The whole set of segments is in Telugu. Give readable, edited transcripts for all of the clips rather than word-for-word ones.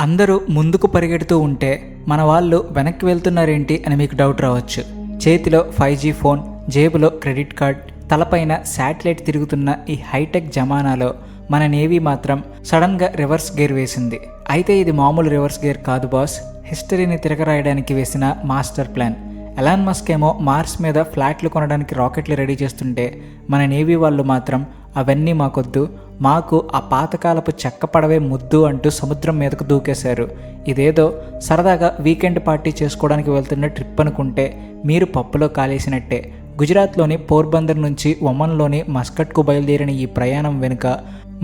అందరూ ముందుకు పరిగెడుతూ ఉంటే మన వాళ్ళు వెనక్కి వెళ్తున్నారేంటి అని మీకు డౌట్ రావచ్చు. చేతిలో 5G ఫోన్, జేబులో క్రెడిట్ కార్డ్, తలపైన శాటిలైట్ తిరుగుతున్న ఈ హైటెక్ జమానాలో మన నేవీ మాత్రం సడన్గా రివర్స్ గేర్ వేసింది. అయితే ఇది మామూలు రివర్స్ గేర్ కాదు బాస్, హిస్టరీని తిరగరాయడానికి వేసిన మాస్టర్ ప్లాన్. ఎలాన్ మస్క్ ఏమో మార్స్ మీద ఫ్లాట్లు కొనడానికి రాకెట్లు రెడీ చేస్తుంటే మన నేవీ వాళ్ళు మాత్రం అవన్నీ మాకొద్దు, మాకు ఆ పాతకాలపు చెక్క పడవే ముద్దు అంటూ సముద్రం మీదకు దూకేశారు. ఇదేదో సరదాగా వీకెండ్ పార్టీ చేసుకోవడానికి వెళ్తున్న ట్రిప్ అనుకుంటే మీరు పప్పులో కాలేసినట్టే. గుజరాత్లోని పోర్బందర్ నుంచి ఒమన్లోని మస్కట్కు బయలుదేరిన ఈ ప్రయాణం వెనుక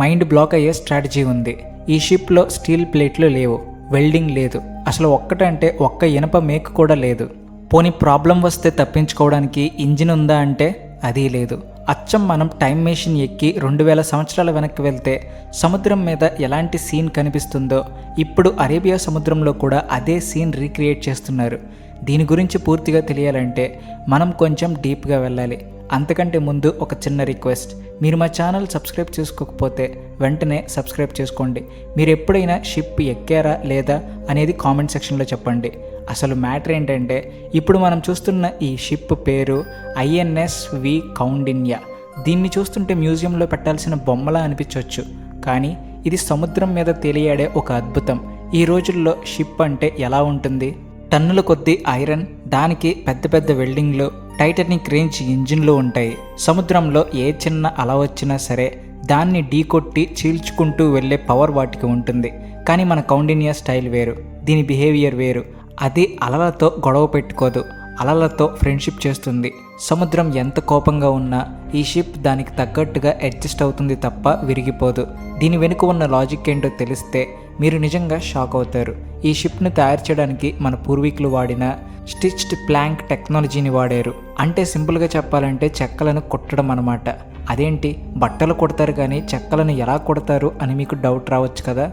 మైండ్ బ్లాక్ అయ్యే స్ట్రాటజీ ఉంది. ఈ షిప్లో స్టీల్ ప్లేట్లు లేవు, వెల్డింగ్ లేదు, అసలు ఒక్కటంటే ఒక్క ఇనప మేకు కూడా లేదు. పోనీ ప్రాబ్లం వస్తే తప్పించుకోవడానికి ఇంజిన్ ఉందా అంటే అదీ లేదు. అచ్చం మనం టైం మెషిన్ ఎక్కి 2000 సంవత్సరాల వెనక్కి వెళ్తే సముద్రం మీద ఎలాంటి సీన్ కనిపిస్తుందో ఇప్పుడు అరేబియా సముద్రంలో కూడా అదే సీన్ రీక్రియేట్ చేస్తున్నారు. దీని గురించి పూర్తిగా తెలియాలంటే మనం కొంచెం డీప్గా వెళ్ళాలి. అంతకంటే ముందు ఒక చిన్న రిక్వెస్ట్, మీరు మా ఛానల్ సబ్స్క్రైబ్ చేసుకోకపోతే వెంటనే సబ్స్క్రైబ్ చేసుకోండి. మీరు ఎప్పుడైనా షిప్ ఎక్కారా లేదా అనేది కామెంట్ సెక్షన్లో చెప్పండి. అసలు మ్యాటర్ ఏంటంటే ఇప్పుడు మనం చూస్తున్న ఈ షిప్ పేరు INS-V కౌండిన్యా. దీన్ని చూస్తుంటే మ్యూజియంలో పెట్టాల్సిన బొమ్మలా అనిపించవచ్చు, కానీ ఇది సముద్రం మీద తేలియాడే ఒక అద్భుతం. ఈ రోజుల్లో షిప్ అంటే ఎలా ఉంటుంది? టన్నుల కొద్దీ ఐరన్, దానికి పెద్ద పెద్ద వెల్డింగ్లు, టైటానిక్ రేంజ్ ఇంజిన్లు ఉంటాయి. సముద్రంలో ఏ చిన్న అల వచ్చినా సరే దాన్ని ఢీకొట్టి చీల్చుకుంటూ వెళ్ళే పవర్ వాటికి ఉంటుంది. కానీ మన కౌండిన్యా స్టైల్ వేరు, దీని బిహేవియర్ వేరు. అది అలలతో గొడవ పెట్టుకోదు, అలలతో ఫ్రెండ్షిప్ చేస్తుంది. సముద్రం ఎంత కోపంగా ఉన్నా ఈ షిప్ దానికి తగ్గట్టుగా అడ్జస్ట్ అవుతుంది తప్ప విరిగిపోదు. దీని వెనుక ఉన్న లాజిక్ ఏంటో తెలిస్తే మీరు నిజంగా షాక్ అవుతారు. ఈ షిప్ను తయారు చేయడానికి మన పూర్వీకులు వాడిన స్టిచ్డ్ ప్లాంక్ టెక్నాలజీని వాడారు. అంటే సింపుల్గా చెప్పాలంటే చెక్కలను కుట్టడం అన్నమాట. అదేంటి బట్టలు కుడతారు కానీ చెక్కలను ఎలా కుడతారు అని మీకు డౌట్ రావచ్చు కదా.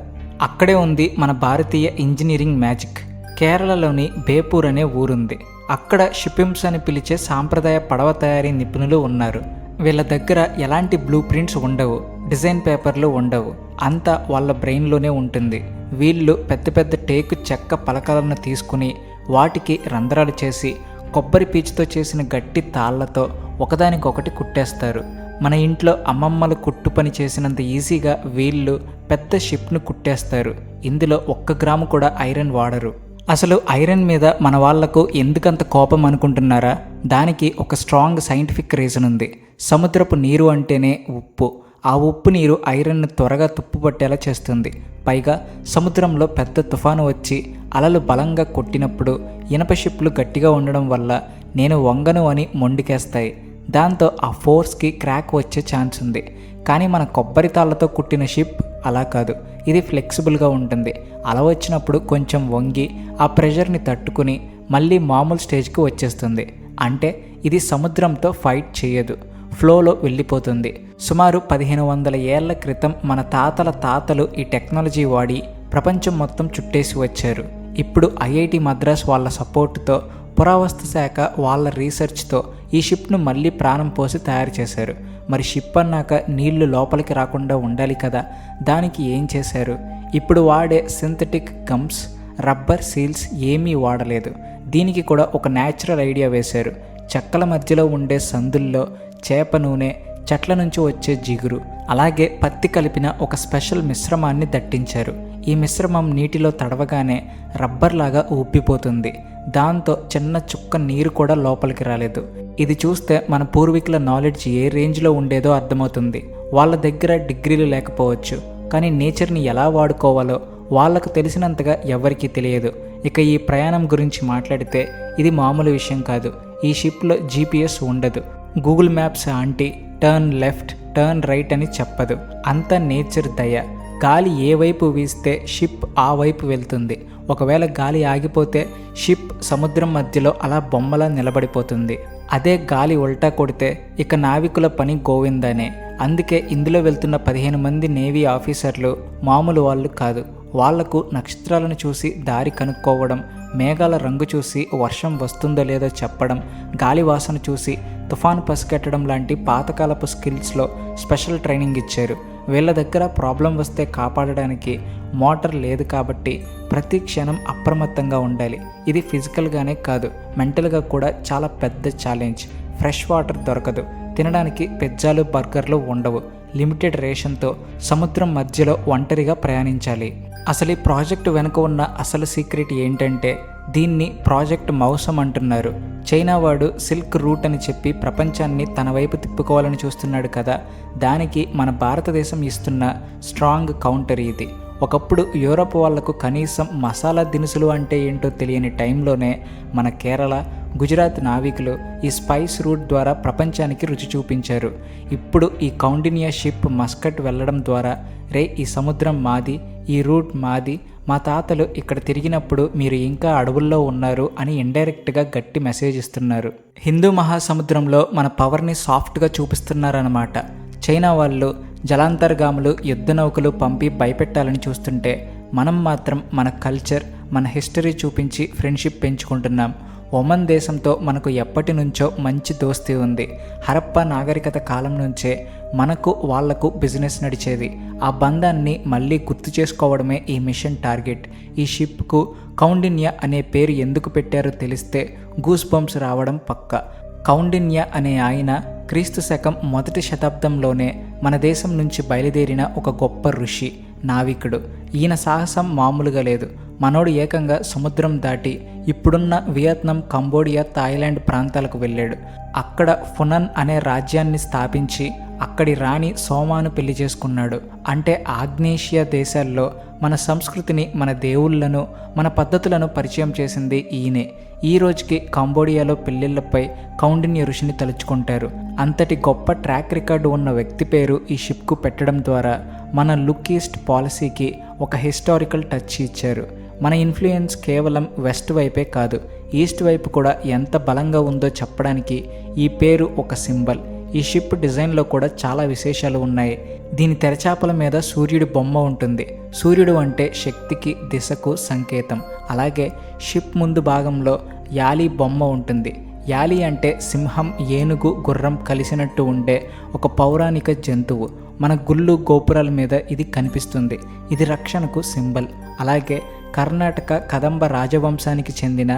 అక్కడే ఉంది మన భారతీయ ఇంజనీరింగ్ మ్యాజిక్. కేరళలోని బేపూర్ అనే ఊరుంది. అక్కడ షిప్పింగ్స్ అని పిలిచే సాంప్రదాయ పడవ తయారీ నిపుణులు ఉన్నారు. వీళ్ళ దగ్గర ఎలాంటి బ్లూ ప్రింట్స్ ఉండవు, డిజైన్ పేపర్లు ఉండవు, అంతా వాళ్ళ బ్రెయిన్లోనే ఉంటుంది. వీళ్ళు పెద్ద పెద్ద టేకు చెక్క పలకలను తీసుకుని వాటికి రంధ్రాలు చేసి కొబ్బరి పీచుతో చేసిన గట్టి తాళ్లతో ఒకదానికొకటి కుట్టేస్తారు. మన ఇంట్లో అమ్మమ్మలు కుట్టు పని చేసినంత ఈజీగా వీళ్ళు పెద్ద షిప్ను కుట్టేస్తారు. ఇందులో 1 గ్రాము కూడా ఐరన్ వాడరు. అసలు ఐరన్ మీద మన వాళ్లకు ఎందుకంత కోపం అనుకుంటున్నారా? దానికి ఒక స్ట్రాంగ్ సైంటిఫిక్ రీజన్ ఉంది. సముద్రపు నీరు అంటేనే ఉప్పు. ఆ ఉప్పు నీరు ఐరన్ను త్వరగా తుప్పుపట్టేలా చేస్తుంది. పైగా సముద్రంలో పెద్ద తుఫాను వచ్చి అలలు బలంగా కొట్టినప్పుడు ఇనప షిప్లు గట్టిగా ఉండడం వల్ల నేను వంగను అని మొండికేస్తాయి. దాంతో ఆ ఫోర్స్కి క్రాక్ వచ్చే ఛాన్స్ ఉంది. కానీ మన కొబ్బరి తాళ్లతో కుట్టిన షిప్ అలా కాదు, ఇది ఫ్లెక్సిబుల్గా ఉంటుంది. అలా వచ్చినప్పుడు కొంచెం వంగి ఆ ప్రెషర్ని తట్టుకుని మళ్ళీ మామూలు స్టేజ్కి వచ్చేస్తుంది. అంటే ఇది సముద్రంతో ఫైట్ చేయదు, ఫ్లోలో వెళ్ళిపోతుంది. సుమారు 1500 ఏళ్ల క్రితం మన తాతల తాతలు ఈ టెక్నాలజీ వాడి ప్రపంచం మొత్తం చుట్టేసి వచ్చారు. ఇప్పుడు IIT మద్రాస్ వాళ్ళ సపోర్టుతో, పురావస్తు శాఖ వాళ్ళ రీసెర్చ్తో ఈ షిప్ను మళ్ళీ ప్రాణం పోసి తయారు చేశారు. మరి షిప్ అన్నాక నీళ్లు లోపలికి రాకుండా ఉండాలి కదా, దానికి ఏం చేశారు? ఇప్పుడు వాడే సింథటిక్ గమ్స్, రబ్బర్ సీల్స్ ఏమీ వాడలేదు. దీనికి కూడా ఒక న్యాచురల్ ఐడియా వేశారు. చెక్కల మధ్యలో ఉండే సందుల్లో చేప నూనె, చెట్ల నుంచి వచ్చే జిగురు, అలాగే పత్తి కలిపిన ఒక స్పెషల్ మిశ్రమాన్ని దట్టించారు. ఈ మిశ్రమం నీటిలో తడవగానే రబ్బర్ లాగా ఉబ్బిపోతుంది. దాంతో చిన్న చుక్క నీరు కూడా లోపలికి రాలేదు. ఇది చూస్తే మన పూర్వీకుల నాలెడ్జ్ ఏ రేంజ్లో ఉండేదో అర్థమవుతుంది. వాళ్ళ దగ్గర డిగ్రీలు లేకపోవచ్చు, కానీ నేచర్ని ఎలా వాడుకోవాలో వాళ్ళకు తెలిసినంతగా ఎవరికీ తెలియదు. ఇక ఈ ప్రయాణం గురించి మాట్లాడితే ఇది మామూలు విషయం కాదు. ఈ షిప్లో GPS ఉండదు, Google maps aunty turn left turn right అని చెప్పదు. అంతా నేచర్ దయ. గాలి ఏ వైపు వీస్తే షిప్ ఆ వైపు వెళ్తుంది. ఒకవేళ గాలి ఆగిపోతే షిప్ సముద్రం మధ్యలో అలా బొమ్మలా నిలబడిపోతుంది. అదే గాలి ఉల్టా కొడితే ఇక నావికుల పని గోవిందనే. అందుకే ఇందులో వెళ్తున్న 15 మంది నేవీ ఆఫీసర్లు మామూలు వాళ్ళు కాదు. వాళ్లకు నక్షత్రాలను చూసి దారి కనుక్కోవడం, మేఘాల రంగు చూసి వర్షం వస్తుందో లేదో చెప్పడం, గాలి వాసన చూసి తుఫాను పసిగట్టడం లాంటి పాతకాలపు స్కిల్స్లో స్పెషల్ ట్రైనింగ్ ఇచ్చారు. వీళ్ళ దగ్గర ప్రాబ్లం వస్తే కాపాడడానికి మోటార్ లేదు కాబట్టి ప్రతి క్షణం అప్రమత్తంగా ఉండాలి. ఇది ఫిజికల్గానే కాదు, మెంటల్గా కూడా చాలా పెద్ద ఛాలెంజ్. ఫ్రెష్ వాటర్ దొరకదు, తినడానికి పిజ్జాలు బర్గర్లు ఉండవు, లిమిటెడ్ రేషన్తో సముద్రం మధ్యలో ఒంటరిగా ప్రయాణించాలి. అసలు ఈ ప్రాజెక్టు వెనుక ఉన్న అసలు సీక్రెట్ ఏంటంటే దీన్ని ప్రాజెక్ట్ మౌసం అంటున్నారు. చైనా వాడు సిల్క్ రూట్ అని చెప్పి ప్రపంచాన్ని తన వైపు తిప్పుకోవాలని చూస్తున్నాడు కదా, దానికి మన భారతదేశం ఇస్తున్న స్ట్రాంగ్ కౌంటర్ ఇది. ఒకప్పుడు యూరోప్ వాళ్లకు కనీసం మసాలా దినుసులు అంటే ఏంటో తెలియని టైంలోనే మన కేరళ, గుజరాత్ నావికులు ఈ స్పైస్ రూట్ ద్వారా ప్రపంచానికి రుచి చూపించారు. ఇప్పుడు ఈ కౌండిన్యా షిప్ మస్కట్ వెళ్ళడం ద్వారా ఈ సముద్రం మాది, ఈ రూట్ మాది, మా తాతలు ఇక్కడ తిరిగినప్పుడు మీరు ఇంకా అడవుల్లో ఉన్నారు అని ఇండైరెక్ట్గా గట్టి మెసేజ్ ఇస్తున్నారు. హిందూ మహాసముద్రంలో మన పవర్ని సాఫ్ట్గా చూపిస్తున్నారన్నమాట. చైనా వాళ్ళు జలాంతర్గాములు, యుద్ధ నౌకలు పంపి భయపెట్టాలని చూస్తుంటే మనం మాత్రం మన కల్చర్, మన హిస్టరీ చూపించి ఫ్రెండ్షిప్ పెంచుకుంటున్నాం. ఒమన్ దేశంతో మనకు ఎప్పటి నుంచో మంచి దోస్తీ ఉంది. హరప్పా నాగరికత కాలం నుంచే మనకు వాళ్లకు బిజినెస్ నడిచేది. ఆ బంధాన్ని మళ్ళీ గుర్తు చేసుకోవడమే ఈ మిషన్ టార్గెట్. ఈ షిప్కు కౌండిన్యా అనే పేరు ఎందుకు పెట్టారో తెలిస్తే గూస్ బంప్స్ రావడం పక్కా. కౌండిన్యా అనే ఆయన క్రీస్తు శకం 1వ శతాబ్దంలోనే మన దేశం నుంచి బయలుదేరిన ఒక గొప్ప ఋషి, నావికుడు. ఈయన సాహసం మామూలుగా లేదు. మనోడు ఏకంగా సముద్రం దాటి ఇప్పుడున్న వియత్నాం, కంబోడియా, థాయిలాండ్ ప్రాంతాలకు వెళ్ళాడు. అక్కడ ఫునన్ అనే రాజ్యాన్ని స్థాపించి అక్కడి రాణి సోమాను పెళ్లి చేసుకున్నాడు. అంటే ఆగ్నేషియా దేశాల్లో మన సంస్కృతిని, మన దేవుళ్లను, మన పద్ధతులను పరిచయం చేసింది ఈయనే. ఈ రోజుకి కంబోడియాలో పెళ్లిళ్లపై కౌండిన్య ఋషిని తలుచుకుంటారు. అంతటి గొప్ప ట్రాక్ రికార్డు ఉన్న వ్యక్తి పేరు ఈ షిప్కు పెట్టడం ద్వారా మన లుక్ ఈస్ట్ పాలసీకి ఒక హిస్టారికల్ టచ్ ఇచ్చారు. మన ఇన్ఫ్లుయెన్స్ కేవలం వెస్ట్ వైపే కాదు, ఈస్ట్ వైపు కూడా ఎంత బలంగా ఉందో చెప్పడానికి ఈ పేరు ఒక సింబల్. ఈ షిప్ డిజైన్లో కూడా చాలా విశేషాలు ఉన్నాయి. దీని తెరచాపల మీద సూర్యుడి బొమ్మ ఉంటుంది. సూర్యుడు అంటే శక్తికి, దిశకు సంకేతం. అలాగే షిప్ ముందు భాగంలో యాలి బొమ్మ ఉంటుంది. యాలి అంటే సింహం, ఏనుగు, గుర్రం కలిసినట్టు ఉండే ఒక పౌరాణిక జంతువు. మన గుళ్ళు, గోపురాల మీద ఇది కనిపిస్తుంది. ఇది రక్షణకు సింబల్. అలాగే కర్ణాటక కదంబ రాజవంశానికి చెందిన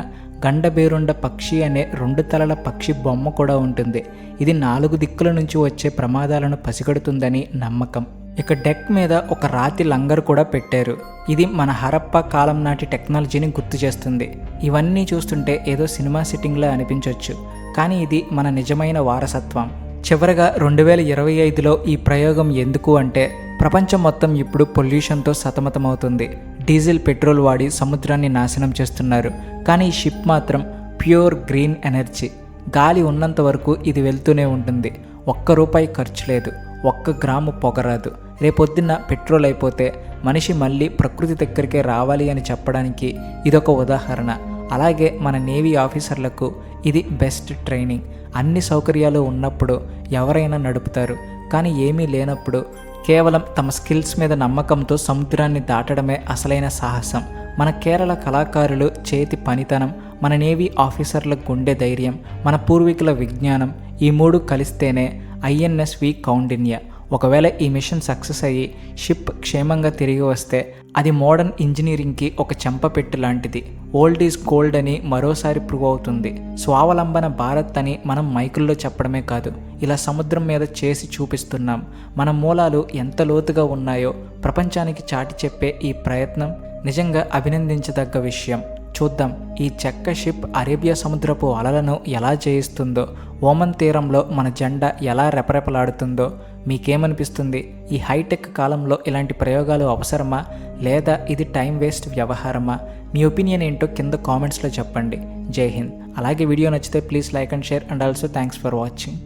గండబేరుండ పక్షి అనే 2 తలల పక్షి బొమ్మ కూడా ఉంటుంది. ఇది 4 దిక్కుల నుంచి వచ్చే ప్రమాదాలను పసిగడుతుందని నమ్మకం. ఇక డెక్ మీద ఒక రాతి లంగర్ కూడా పెట్టారు. ఇది మన హరప్పా కాలం నాటి టెక్నాలజీని గుర్తు చేస్తుంది. ఇవన్నీ చూస్తుంటే ఏదో సినిమా సెట్టింగ్లా అనిపించవచ్చు, కానీ ఇది మన నిజమైన వారసత్వం. చివరగా 2025లో ఈ ప్రయోగం ఎందుకు అంటే ప్రపంచం మొత్తం ఇప్పుడు పొల్యూషన్తో సతమతమవుతుంది. డీజిల్, పెట్రోల్ వాడి సముద్రాన్ని నాశనం చేస్తున్నారు. కానీ ఈ షిప్ మాత్రం ప్యూర్ గ్రీన్ ఎనర్జీ. గాలి ఉన్నంత వరకు ఇది వెళ్తూనే ఉంటుంది. ₹1 ఖర్చు లేదు, 1 గ్రాము పొగరాదు. రేపొద్దున్న పెట్రోల్ అయిపోతే మనిషి మళ్ళీ ప్రకృతి దగ్గరికే రావాలి అని చెప్పడానికి ఇదొక ఉదాహరణ. అలాగే మన నేవీ ఆఫీసర్లకు ఇది బెస్ట్ ట్రైనింగ్. అన్ని సౌకర్యాలు ఉన్నప్పుడు ఎవరైనా నడుపుతారు, కానీ ఏమీ లేనప్పుడు కేవలం తమ స్కిల్స్ మీద నమ్మకంతో సముద్రాన్ని దాటడమే అసలైన సాహసం. మన కేరళ కళాకారులు చేతి పనితనం, మన నేవీ ఆఫీసర్ల గుండె ధైర్యం, మన పూర్వీకుల విజ్ఞానం, ఈ 3 కలిస్తేనే INSV కౌండిన్యా. ఒకవేళ ఈ మిషన్ సక్సెస్ అయ్యి షిప్ క్షేమంగా తిరిగి వస్తే అది మోడర్న్ ఇంజనీరింగ్కి ఒక చెంపపెట్టు లాంటిది. ఓల్డ్ ఈజ్ గోల్డ్ అని మరోసారి ప్రూవ్ అవుతుంది. స్వావలంబన భారత్ అని మనం మైకుల్లో చెప్పడమే కాదు, ఇలా సముద్రం మీద చేసి చూపిస్తున్నాం. మన మూలాలు ఎంత లోతుగా ఉన్నాయో ప్రపంచానికి చాటి చెప్పే ఈ ప్రయత్నం నిజంగా అభినందించదగ్గ విషయం. చూద్దాం ఈ చెక్క షిప్ అరేబియా సముద్రపు అలలను ఎలా జయిస్తుందో, ఓమన్ తీరంలో మన జెండా ఎలా రెపరెపలాడుతుందో. మీకేమనిపిస్తుంది? ఈ హైటెక్ కాలంలో ఇలాంటి ప్రయోగాలు అవసరమా, లేదా ఇది టైం వేస్ట్ వ్యవహారమా? మీ ఒపీనియన్ ఏంటో కింద కామెంట్స్లో చెప్పండి. జై హింద్. అలాగే వీడియో నచ్చితే please like and share, and also thanks for watching.